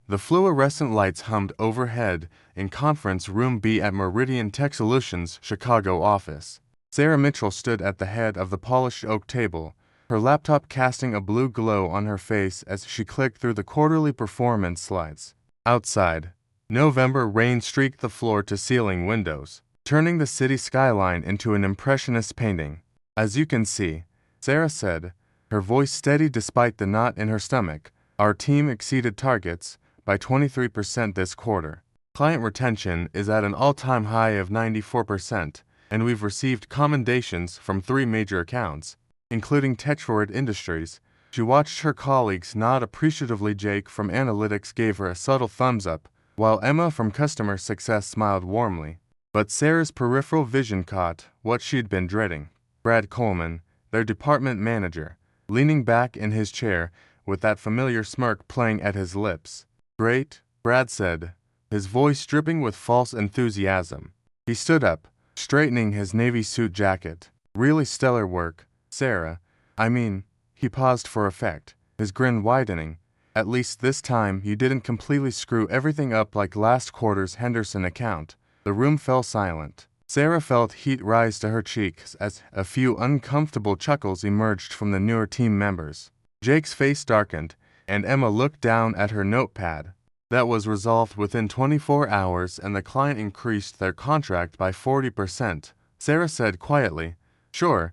The fluorescent lights hummed overhead in Conference Room B at Meridian Tech Solutions' Chicago office. Sarah Mitchell stood at the head of the polished oak table, her laptop casting a blue glow on her face as she clicked through the quarterly performance slides. Outside, November rain streaked the floor-to-ceiling windows, turning the city skyline into an impressionist painting. "As you can see," Sarah said, her voice steady despite the knot in her stomach, "our team exceeded targets by 23% this quarter. Client retention is at an all-time high of 94%, and we've received commendations from 3 major accounts, including Tetroid Industries." She watched her colleagues nod appreciatively. Jake from Analytics gave her a subtle thumbs up, while Emma from Customer Success smiled warmly. But Sarah's peripheral vision caught what she'd been dreading. Brad Coleman, their department manager, leaning back in his chair with that familiar smirk playing at his lips. "Great," Brad said, his voice dripping with false enthusiasm. He stood up, straightening his navy suit jacket. "Really stellar work, Sarah. I mean," he paused for effect, his grin widening, "at least this time you didn't completely screw everything up like last quarter's Henderson account." The room fell silent. Sarah felt heat rise to her cheeks as a few uncomfortable chuckles emerged from the newer team members. Jake's face darkened, and Emma looked down at her notepad. That was resolved within 24 hours, and the client increased their contract by 40%. Sarah said quietly, Sure.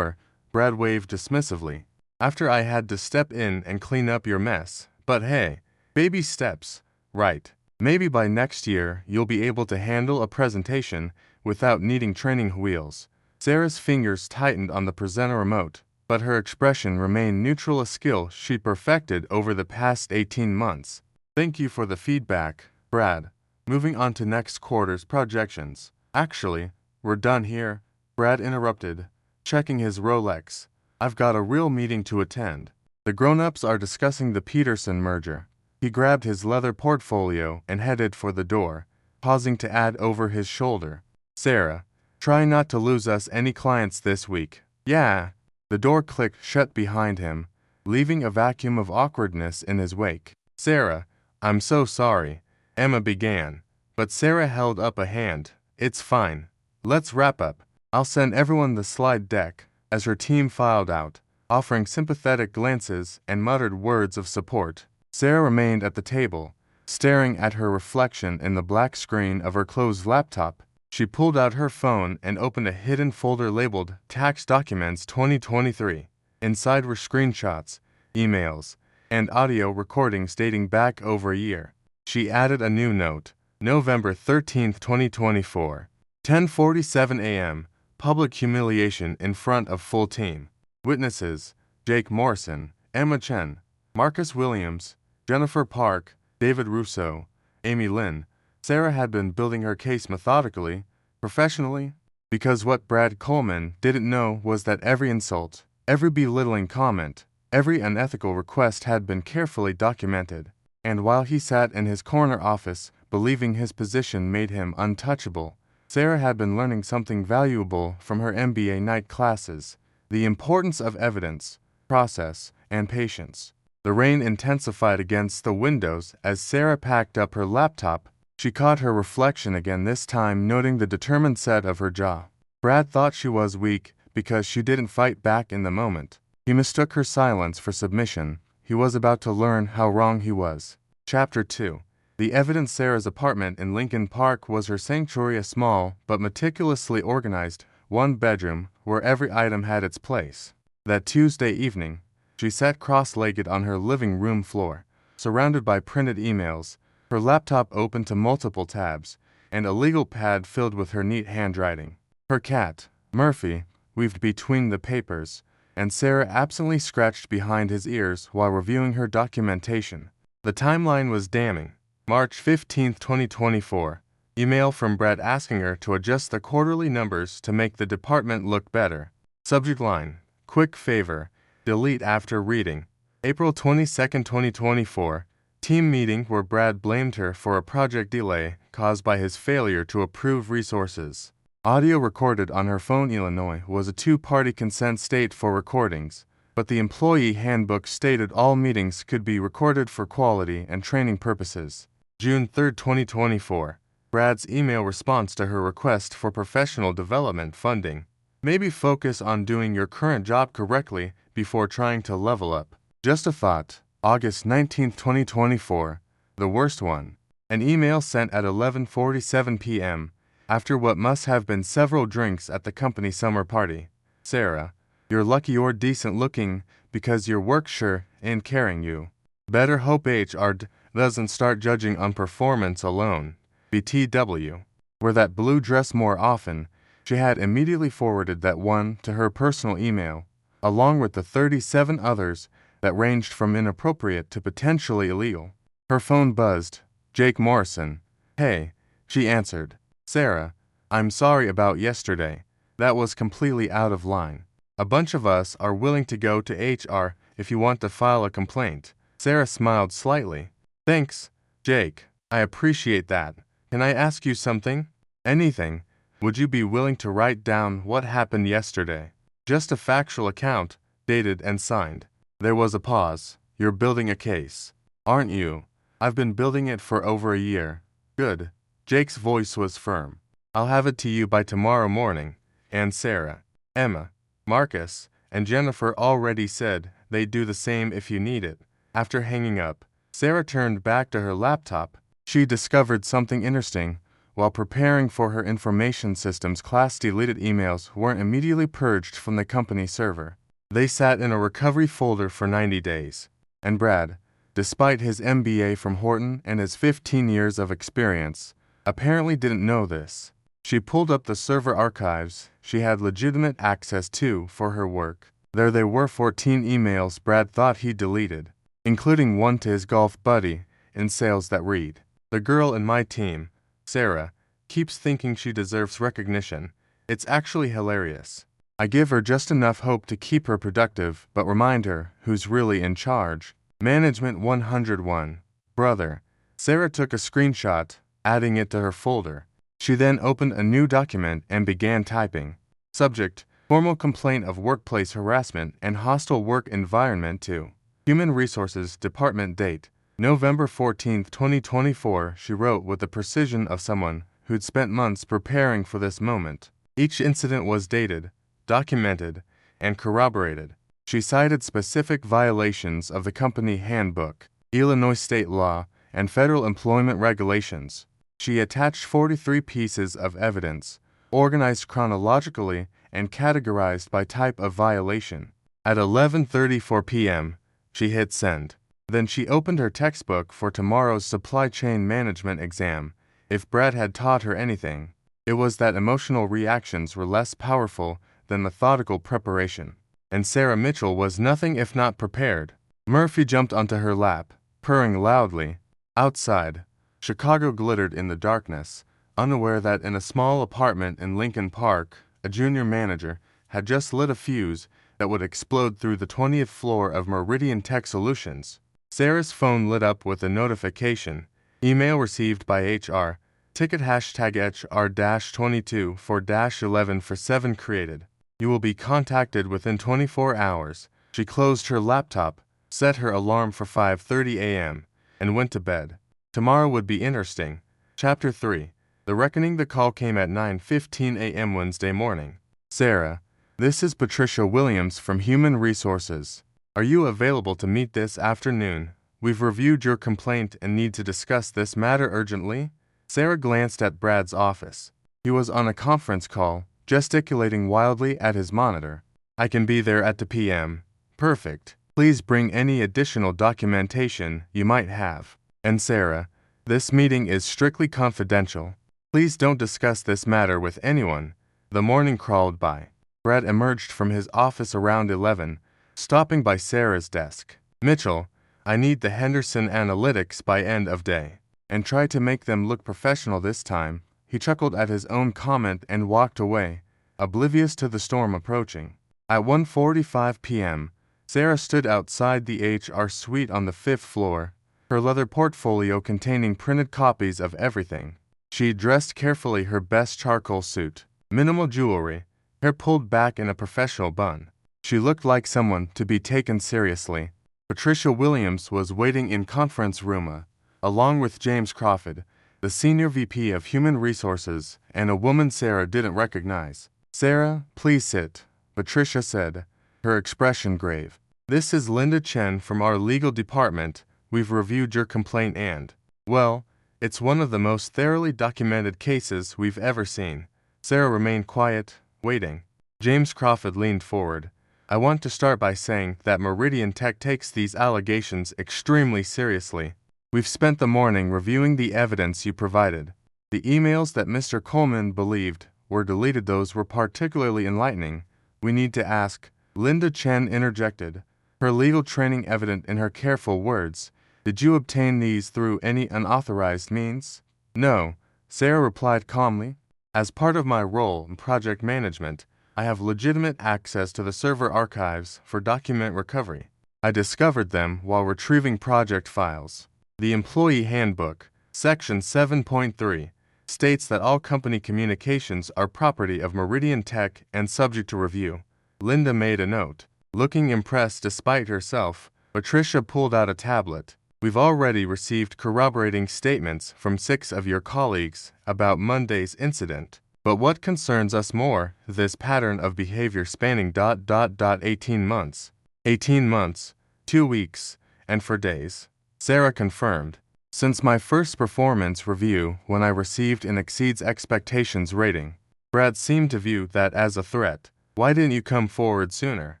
Brad waved dismissively. "After I had to step in and clean up your mess. But hey, baby steps, right? Maybe by next year you'll be able to handle a presentation without needing training wheels." Sarah's fingers tightened on the presenter remote, but her expression remained neutral, a skill she'd perfected over the past 18 months. "Thank you for the feedback, Brad. Moving on to next quarter's projections." "Actually, we're done here," Brad interrupted, checking his Rolex. "I've got a real meeting to attend. The grown-ups are discussing the Peterson merger." He grabbed his leather portfolio and headed for the door, pausing to add over his shoulder, "Sarah, try not to lose us any clients this week." "Yeah." The door clicked shut behind him, leaving a vacuum of awkwardness in his wake. "Sarah, I'm so sorry," Emma began, but Sarah held up a hand. "It's fine. Let's wrap up. I'll send everyone the slide deck." As her team filed out, offering sympathetic glances and muttered words of support, Sarah remained at the table, staring at her reflection in the black screen of her closed laptop. She pulled out her phone and opened a hidden folder labeled Tax Documents 2023. Inside were screenshots, emails, and audio recordings dating back over a year. She added a new note, November 13, 2024, 10:47 a.m., public humiliation in front of full team. Witnesses, Jake Morrison, Emma Chen, Marcus Williams, Jennifer Park, David Russo, Amy Lynn. Sarah had been building her case methodically, professionally, because what Brad Coleman didn't know was that every insult, every belittling comment, every unethical request had been carefully documented. And while he sat in his corner office, believing his position made him untouchable, Sarah had been learning something valuable from her MBA night classes: the importance of evidence, process, and patience. The rain intensified against the windows as Sarah packed up her laptop. She caught her reflection again, this time noting the determined set of her jaw. Brad thought she was weak because she didn't fight back in the moment. He mistook her silence for submission. He was about to learn how wrong he was. Chapter 2. The evidence. Sarah's apartment in Lincoln Park was her sanctuary, a small but meticulously organized one-bedroom where every item had its place. That Tuesday evening, she sat cross-legged on her living room floor, surrounded by printed emails, her laptop open to multiple tabs, and a legal pad filled with her neat handwriting. Her cat, Murphy, weaved between the papers, and Sarah absently scratched behind his ears while reviewing her documentation. The timeline was damning. March 15, 2024. Email from Brad asking her to adjust the quarterly numbers to make the department look better. Subject line, quick favor, delete after reading. April 22, 2024. Team meeting where Brad blamed her for a project delay caused by his failure to approve resources. Audio recorded on her phone. Illinois was a two-party consent state for recordings, but the employee handbook stated all meetings could be recorded for quality and training purposes. June 3, 2024. Brad's email response to her request for professional development funding. Maybe focus on doing your current job correctly before trying to level up. Just a thought. August 19, 2024. The worst one. An email sent at 11:47 p.m. after what must have been several drinks at the company summer party. Sarah, you're lucky you're decent looking because your work sure ain't carrying you. Better hope HR doesn't start judging on performance alone. BTW. Wear that blue dress more often. She had immediately forwarded that one to her personal email, along with the 37 others that ranged from inappropriate to potentially illegal. Her phone buzzed. Jake Morrison. Hey, she answered. Sarah, I'm sorry about yesterday. That was completely out of line. A bunch of us are willing to go to HR if you want to file a complaint. Sarah smiled slightly. Thanks, Jake. I appreciate that. Can I ask you something? Anything. Would you be willing to write down what happened yesterday? Just a factual account, dated and signed. There was a pause. You're building a case, aren't you? I've been building it for over a year. Good. Jake's voice was firm. I'll have it to you by tomorrow morning. And Sarah, Emma, Marcus, and Jennifer already said they'd do the same if you need it. After hanging up, Sarah turned back to her laptop. She discovered something interesting. While preparing for her information systems class, deleted emails weren't immediately purged from the company server. They sat in a recovery folder for 90 days. And Brad, despite his MBA from Wharton and his 15 years of experience, apparently didn't know this. She pulled up the server archives she had legitimate access to for her work. There were 14 emails Brad thought he'd deleted, including one to his golf buddy in sales that read, "The girl in my team, Sarah, keeps thinking she deserves recognition. It's actually hilarious. I give her just enough hope to keep her productive, but remind her who's really in charge. Management 101. Brother." Sarah took a screenshot, adding it to her folder. She then opened a new document and began typing. Subject: formal complaint of workplace harassment and hostile work environment to Human Resources Department. Date: November 14, 2024. She wrote with the precision of someone who'd spent months preparing for this moment. Each incident was dated, documented, and corroborated. She cited specific violations of the company handbook, Illinois state law, and federal employment regulations. She attached 43 pieces of evidence, organized chronologically and categorized by type of violation. At 11:34 p.m., she hit send. Then she opened her textbook for tomorrow's supply chain management exam. If Brad had taught her anything, it was that emotional reactions were less powerful than methodical preparation. And Sarah Mitchell was nothing if not prepared. Murphy jumped onto her lap, purring loudly. Outside, Chicago glittered in the darkness, unaware that in a small apartment in Lincoln Park, a junior manager had just lit a fuse that would explode through the 20th floor of Meridian Tech Solutions. Sarah's phone lit up with a notification. Email received by HR. Ticket hashtag HR-22 for -11 for 7 created. You will be contacted within 24 hours. She closed her laptop, set her alarm for 5:30 a.m., and went to bed. Tomorrow would be interesting. Chapter 3. The Reckoning. The call came at 9:15 a.m. Wednesday morning. Sarah, this is Patricia Williams from Human Resources. Are you available to meet this afternoon? We've reviewed your complaint and need to discuss this matter urgently. Sarah glanced at Brad's office. He was on a conference call, gesticulating wildly at his monitor. I can be there at 2 p.m. Perfect. Please bring any additional documentation you might have. And Sarah, this meeting is strictly confidential. Please don't discuss this matter with anyone. The morning crawled by. Brad emerged from his office around 11, stopping by Sarah's desk. Mitchell, I need the Henderson analytics by end of day. And tried to make them look professional this time. He chuckled at his own comment and walked away, oblivious to the storm approaching. At 1:45 p.m., Sarah stood outside the HR suite on the 5th floor, her leather portfolio containing printed copies of everything. She dressed carefully, her best charcoal suit, minimal jewelry, hair pulled back in a professional bun. She looked like someone to be taken seriously. Patricia Williams was waiting in conference room, along with James Crawford, the senior VP of Human Resources, and a woman Sarah didn't recognize. "Sarah, please sit," Patricia said, her expression grave. "This is Linda Chen from our legal department. We've reviewed your complaint and, well, it's one of the most thoroughly documented cases we've ever seen." Sarah remained quiet, waiting. James Crawford leaned forward. "I want to start by saying that Meridian Tech takes these allegations extremely seriously. We've spent the morning reviewing the evidence you provided. The emails that Mr. Coleman believed were deleted, those were particularly enlightening. We need to ask," Linda Chen interjected, her legal training evident in her careful words, "did you obtain these through any unauthorized means?" "No," Sarah replied calmly. "As part of my role in project management, I have legitimate access to the server archives for document recovery. I discovered them while retrieving project files. The Employee Handbook, Section 7.3, states that all company communications are property of Meridian Tech and subject to review." Linda made a note. Looking impressed despite herself, Patricia pulled out a tablet. "We've already received corroborating statements from 6 of your colleagues about Monday's incident. But what concerns us more, this pattern of behavior spanning 18 months. 18 months, 2 weeks, and for days," Sarah confirmed. "Since my first performance review, when I received an exceeds expectations rating. Brad seemed to view that as a threat. Why didn't you come forward sooner?"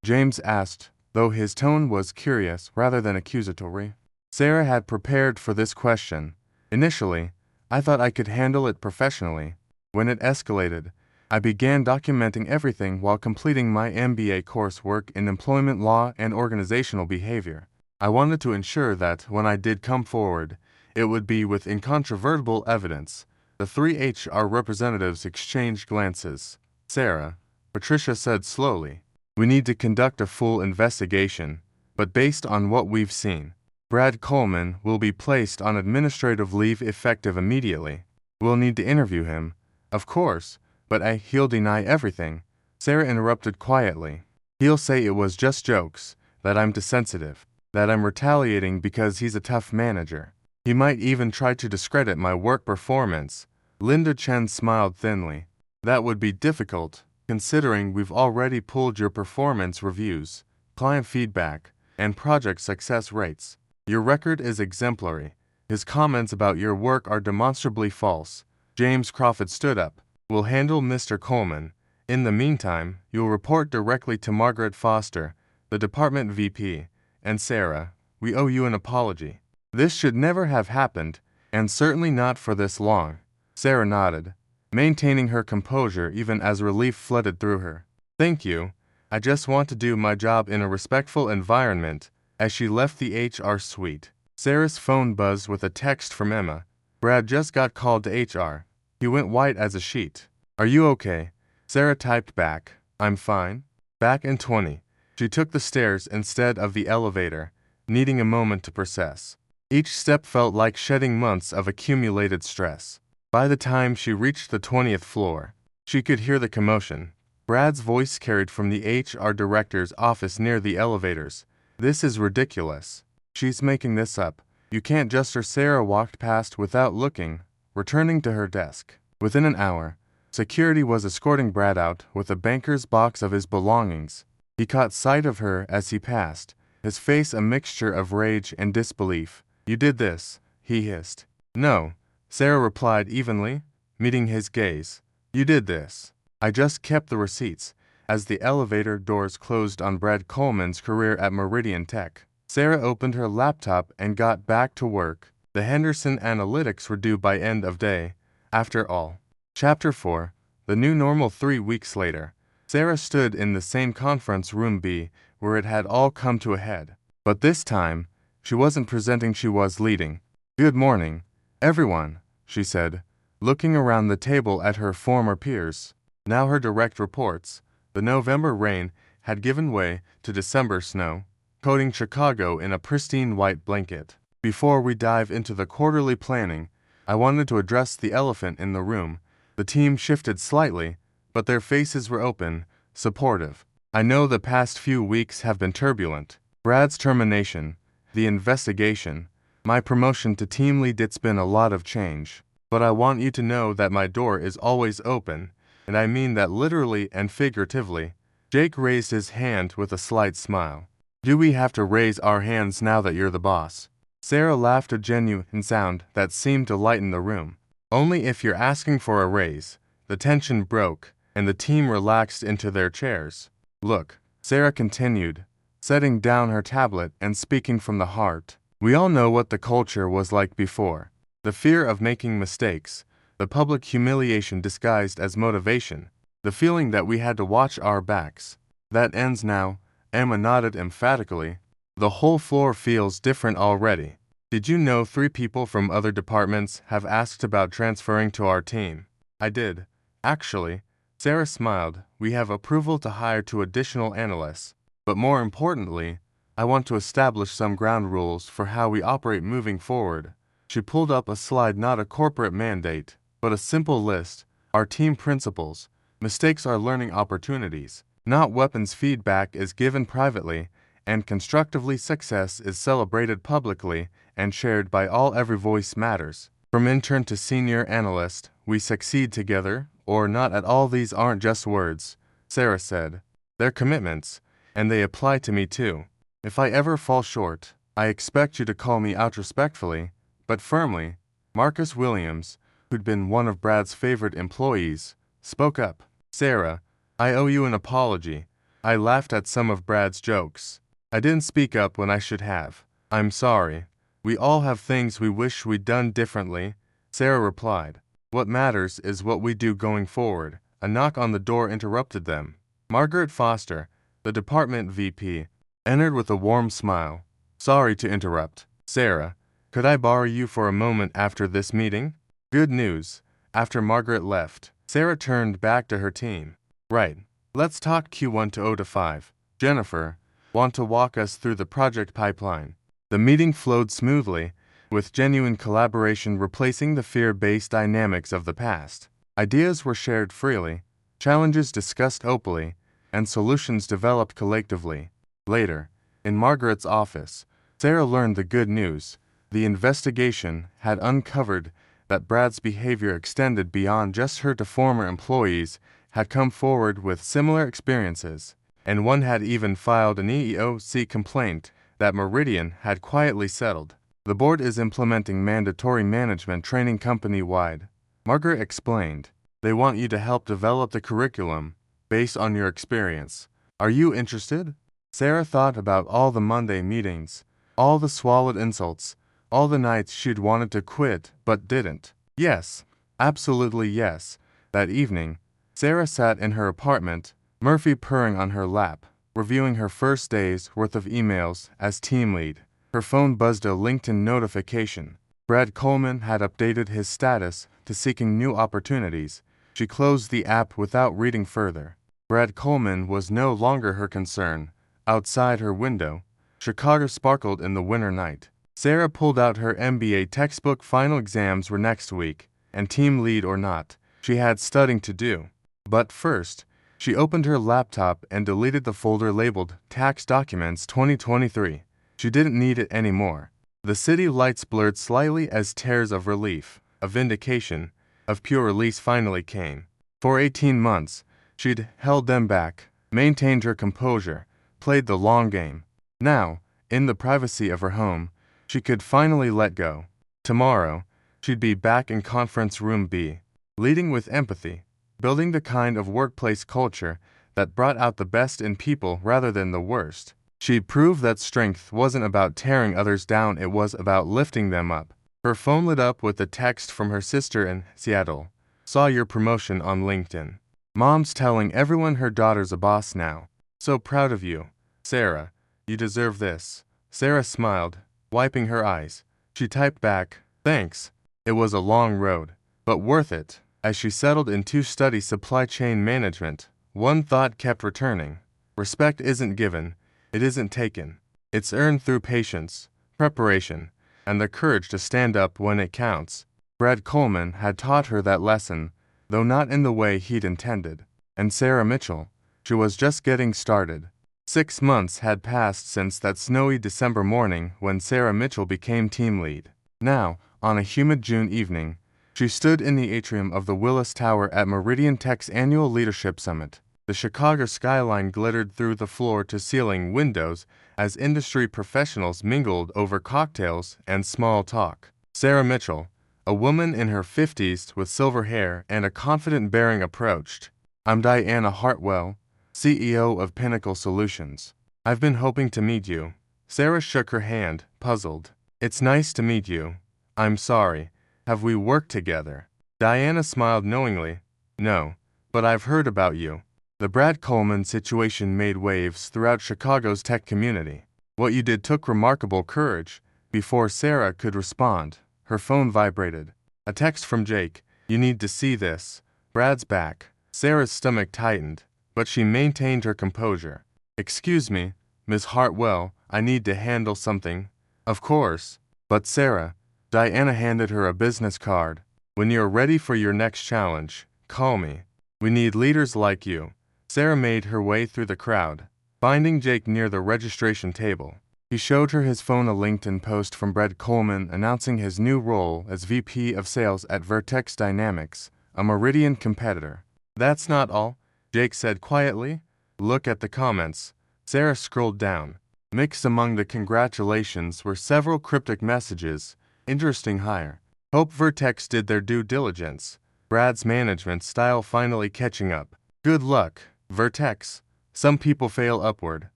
James asked, though his tone was curious rather than accusatory. Sarah had prepared for this question. "Initially, I thought I could handle it professionally. When it escalated, I began documenting everything while completing my MBA coursework in employment law and organizational behavior. I wanted to ensure that when I did come forward, it would be with incontrovertible evidence." The 3 HR representatives exchanged glances. "Sarah," Patricia said slowly, "we need to conduct a full investigation, but based on what we've seen, Brad Coleman will be placed on administrative leave effective immediately. We'll need to interview him, of course, but he'll deny everything." Sarah interrupted quietly. "He'll say it was just jokes, that I'm too sensitive, that I'm retaliating because he's a tough manager. He might even try to discredit my work performance." Linda Chen smiled thinly. "That would be difficult, considering we've already pulled your performance reviews, client feedback, and project success rates. Your record is exemplary. His comments about your work are demonstrably false." James Crawford stood up. "We'll handle Mr. Coleman. In the meantime, you'll report directly to Margaret Foster, the department VP, and Sarah, we owe you an apology. This should never have happened, and certainly not for this long." Sarah nodded, maintaining her composure even as relief flooded through her. "Thank you. I just want to do my job in a respectful environment." As she left the HR suite, Sarah's phone buzzed with a text from Emma. "Brad just got called to HR. He went white as a sheet. Are you okay?" Sarah typed back, "I'm fine." Back in 20, she took the stairs instead of the elevator, needing a moment to process. Each step felt like shedding months of accumulated stress. By the time she reached the 20th floor, she could hear the commotion. Brad's voice carried from the HR director's office near the elevators. "This is ridiculous. She's making this up. You can't just..." Sarah walked past without looking, returning to her desk. Within an hour, security was escorting Brad out with a banker's box of his belongings. He caught sight of her as he passed, his face a mixture of rage and disbelief. "You did this," he hissed. "No," Sarah replied evenly, meeting his gaze. "You did this. I just kept the receipts." As the elevator doors closed on Brad Coleman's career at Meridian Tech, Sarah opened her laptop and got back to work. The Henderson analytics were due by end of day, after all. Chapter 4, The New Normal. 3 weeks later, Sarah stood in the same conference room B where it had all come to a head. But this time, she wasn't presenting, she was leading. "Good morning, everyone," she said, looking around the table at her former peers. Now her direct reports. The November rain had given way to December snow, coating Chicago in a pristine white blanket. "Before we dive into the quarterly planning, I wanted to address the elephant in the room." The team shifted slightly, but their faces were open, supportive. I know the past few weeks have been turbulent. Brad's termination, the investigation, my promotion to team lead, it's been a lot of change. But I want you to know that my door is always open, and I mean that literally and figuratively. Jake raised his hand with a slight smile. Do we have to raise our hands now that you're the boss? Sarah laughed, a genuine sound that seemed to lighten the room. Only if you're asking for a raise. The tension broke, and the team relaxed into their chairs. Look, Sarah continued, setting down her tablet and speaking from the heart. We all know what the culture was like before. The fear of making mistakes, the public humiliation disguised as motivation, the feeling that we had to watch our backs. That ends now, Emma nodded emphatically. The whole floor feels different already. Did you know 3 people from other departments have asked about transferring to our team? I did. Actually, Sarah smiled. We have approval to hire 2 additional analysts. But more importantly, I want to establish some ground rules for how we operate moving forward. She pulled up a slide, not a corporate mandate, but a simple list. Our team principles. Mistakes are learning opportunities, not weapons. Feedback is given privately, and constructively. Success is celebrated publicly and shared by all. Every voice matters. From intern to senior analyst, we succeed together, or not at all. These aren't just words, Sarah said. They're commitments, and they apply to me too. If I ever fall short, I expect you to call me out respectfully, but firmly. Marcus Williams, who'd been one of Brad's favorite employees, spoke up. Sarah, I owe you an apology. I laughed at some of Brad's jokes. I didn't speak up when I should have. I'm sorry. We all have things we wish we'd done differently, Sarah replied. What matters is what we do going forward. A knock on the door interrupted them. Margaret Foster, the department VP, entered with a warm smile. Sorry to interrupt, Sarah. Could I borrow you for a moment after this meeting? Good news. After Margaret left, Sarah turned back to her team. Right. Let's talk Q1 to 0 to 5. Jennifer, want to walk us through the project pipeline? The meeting flowed smoothly, with genuine collaboration replacing the fear-based dynamics of the past. Ideas were shared freely, challenges discussed openly, and solutions developed collectively. Later, in Margaret's office, Sarah learned the good news. The investigation had uncovered that Brad's behavior extended beyond just her. 2 former employees had come forward with similar experiences, and one had even filed an EEOC complaint that Meridian had quietly settled. The board is implementing mandatory management training company-wide, Margaret explained. They want you to help develop the curriculum based on your experience. Are you interested? Sarah thought about all the Monday meetings, all the swallowed insults, all the nights she'd wanted to quit but didn't. Yes, absolutely yes. That evening, Sarah sat in her apartment, Murphy purring on her lap, reviewing her first day's worth of emails as team lead. Her phone buzzed, a LinkedIn notification. Brad Coleman had updated his status to seeking new opportunities. She closed the app without reading further. Brad Coleman was no longer her concern. Outside her window, Chicago sparkled in the winter night. Sarah pulled out her MBA textbook. Final exams were next week, and team lead or not, she had studying to do. But first, she opened her laptop and deleted the folder labeled Tax Documents 2023. She didn't need it anymore. The city lights blurred slightly as tears of relief, of vindication, of pure release finally came. For 18 months, she'd held them back, maintained her composure, played the long game. Now, in the privacy of her home, she could finally let go. Tomorrow, she'd be back in Conference Room B, leading with empathy, building the kind of workplace culture that brought out the best in people rather than the worst. She'd prove that strength wasn't about tearing others down, it was about lifting them up. Her phone lit up with a text from her sister in Seattle. Saw your promotion on LinkedIn. Mom's telling everyone her daughter's a boss now. So proud of you, Sarah. You deserve this. Sarah smiled, wiping her eyes. She typed back, thanks. It was a long road, but worth it. As she settled in to study supply chain management, one thought kept returning. Respect isn't given, it isn't taken. It's earned through patience, preparation, and the courage to stand up when it counts. Brad Coleman had taught her that lesson, though not in the way he'd intended. And Sarah Mitchell, She was just getting started. 6 months had passed since that snowy December morning when Sarah Mitchell became team lead. Now, on a humid June evening, she stood in the atrium of the Willis Tower at Meridian Tech's annual Leadership Summit. The Chicago skyline glittered through the floor-to-ceiling windows as industry professionals mingled over cocktails and small talk. Sarah Mitchell, a woman in her 50s with silver hair and a confident bearing, approached. "I'm Diana Hartwell, CEO of Pinnacle Solutions. I've been hoping to meet you." Sarah shook her hand, puzzled. "It's nice to meet you. I'm sorry. Have we worked together?" Diana smiled knowingly. "No, but I've heard about you." The Brad Coleman situation made waves throughout Chicago's tech community. What you did took remarkable courage. Before Sarah could respond, her phone vibrated. A text from Jake. "You need to see this. Brad's back." Sarah's stomach tightened, but she maintained her composure. "Excuse me, Ms. Hartwell, I need to handle something." "Of course." "But Sarah," Diana handed her a business card, "when you're ready for your next challenge, call me. We need leaders like you." Sarah made her way through the crowd, finding Jake near the registration table. He showed her his phone, a LinkedIn post from Brad Coleman announcing his new role as VP of Sales at Vertex Dynamics, a Meridian competitor. "That's not all," Jake said quietly. "Look at the comments." Sarah scrolled down. Mixed among the congratulations were several cryptic messages. "Interesting hire. Hope Vertex did their due diligence. Brad's management style finally catching up. Good luck, Vertex." Some people fail upward.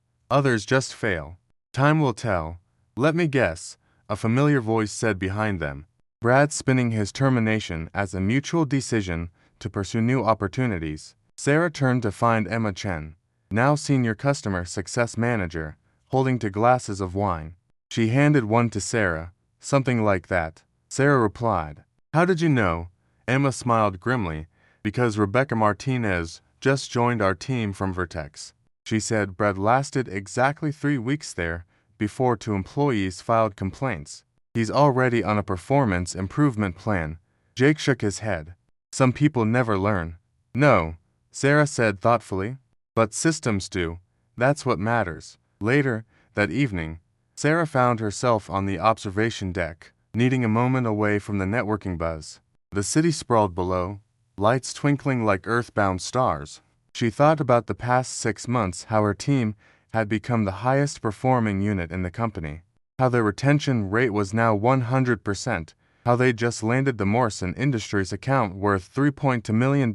Others just fail. "Time will tell." "Let me guess," a familiar voice said behind them. Brad spinning his termination as a mutual decision to pursue new opportunities. Sarah turned to find Emma Chen, now Senior Customer Success Manager, holding two glasses of wine. She handed one to Sarah. "Something like that." Sarah replied. "How did you know?" Emma smiled grimly. "Because Rebecca Martinez just joined our team from Vertex. She said Brad lasted exactly 3 weeks there before 2 employees filed complaints. He's already on a performance improvement plan." Jake shook his head. "Some people never learn." "No," Sarah said thoughtfully. "But systems do. That's what matters." Later, that evening, Sarah found herself on the observation deck, needing a moment away from the networking buzz. The city sprawled below, lights twinkling like earthbound stars. She thought about the past 6 months, how her team had become the highest performing unit in the company, how their retention rate was now 100%, how they just landed the Morrison Industries account worth $3.2 million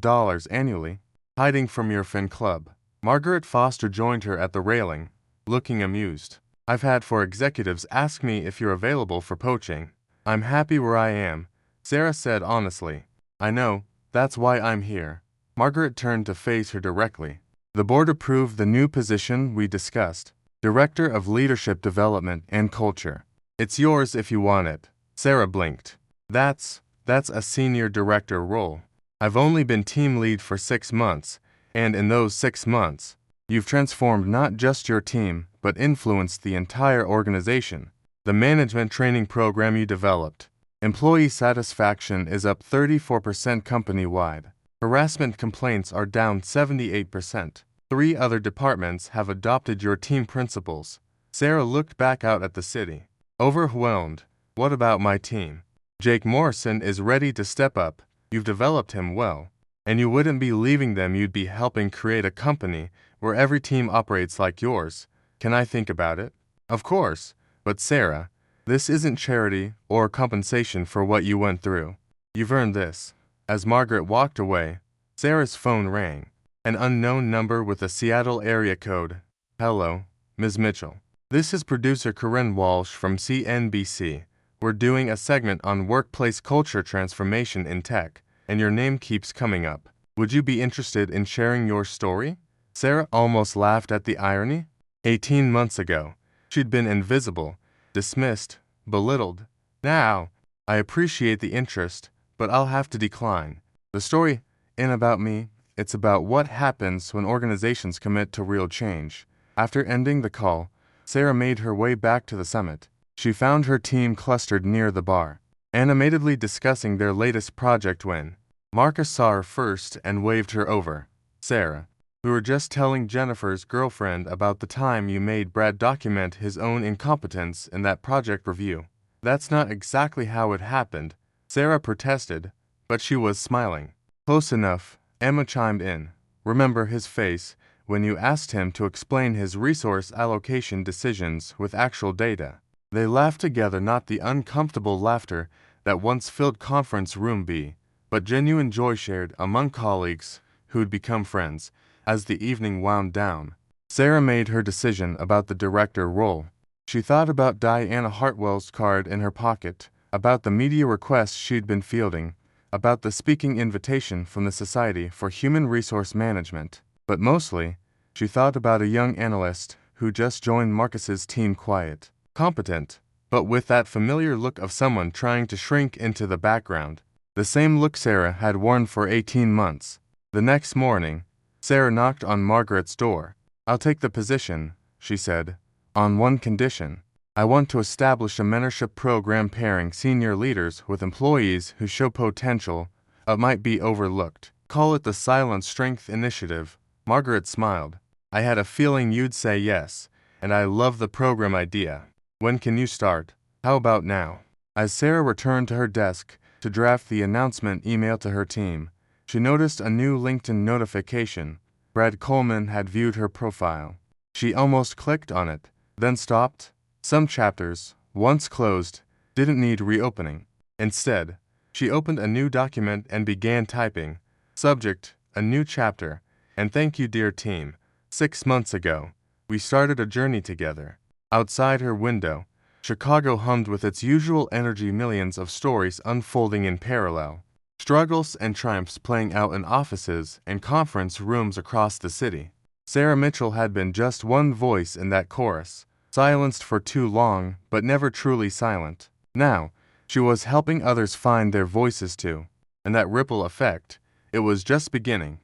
annually. "Hiding from your fin club." Margaret Foster joined her at the railing, looking amused. "I've had 4 executives ask me if you're available for poaching." "I'm happy where I am," Sarah said honestly. "I know. That's why I'm here." Margaret turned to face her directly. "The board approved the new position we discussed, Director of Leadership Development and Culture. It's yours if you want it." Sarah blinked. That's a senior director role. I've only been team lead for 6 months, and in those 6 months, you've transformed not just your team, but influenced the entire organization. The management training program you developed. Employee satisfaction is up 34% company-wide. Harassment complaints are down 78%. 3 other departments have adopted your team principles." Sarah looked back out at the city, overwhelmed. "What about my team?" "Jake Morrison is ready to step up. You've developed him well. And you wouldn't be leaving them, you'd be helping create a company where every team operates like yours. Can I think about it?" "Of course. But Sarah, this isn't charity or compensation for what you went through. You've earned this." As Margaret walked away, Sarah's phone rang. An unknown number with a Seattle area code. "Hello, Ms. Mitchell. This is producer Corinne Walsh from CNBC. We're doing a segment on workplace culture transformation in tech, and your name keeps coming up. Would you be interested in sharing your story?" Sarah almost laughed at the irony. 18 months ago, she'd been invisible, dismissed, belittled. Now, "I appreciate the interest, but I'll have to decline. The story ain't about me, it's about what happens when organizations commit to real change." After ending the call, Sarah made her way back to the summit. She found her team clustered near the bar, animatedly discussing their latest project win. Marcus saw her first and waved her over. "Sarah, We were just telling Jennifer's girlfriend about the time you made Brad document his own incompetence in that project review. That's not exactly how it happened, Sarah protested, but she was smiling. Close enough, Emma chimed in. Remember his face when you asked him to explain his resource allocation decisions with actual data. They laughed together, not the uncomfortable laughter that once filled conference room B, but genuine joy shared among colleagues who'd become friends. As the evening wound down, Sarah made her decision about the director role. She thought about Diana Hartwell's card in her pocket, about the media requests she'd been fielding, about the speaking invitation from the Society for Human Resource Management. But mostly, she thought about a young analyst who just joined Marcus's team, quiet, competent, but with that familiar look of someone trying to shrink into the background. The same look Sarah had worn for 18 months. The next morning, Sarah knocked on Margaret's door. I'll take the position, she said, on one condition. I want to establish a mentorship program pairing senior leaders with employees who show potential but might be overlooked. Call it the Silent Strength Initiative. Margaret smiled. I had a feeling you'd say yes, and I love the program idea. When can you start? How about now? As Sarah returned to her desk to draft the announcement email to her team, she noticed a new LinkedIn notification. Brad Coleman had viewed her profile. She almost clicked on it, then stopped. Some chapters, once closed, didn't need reopening. Instead, she opened a new document and began typing. Subject, a new chapter, and thank you, dear team. 6 months ago, we started a journey together. Outside her window, Chicago hummed with its usual energy, millions of stories unfolding in parallel. Struggles and triumphs playing out in offices and conference rooms across the city. Sarah Mitchell had been just one voice in that chorus, silenced for too long, but never truly silent. Now, she was helping others find their voices too. And that ripple effect, it was just beginning.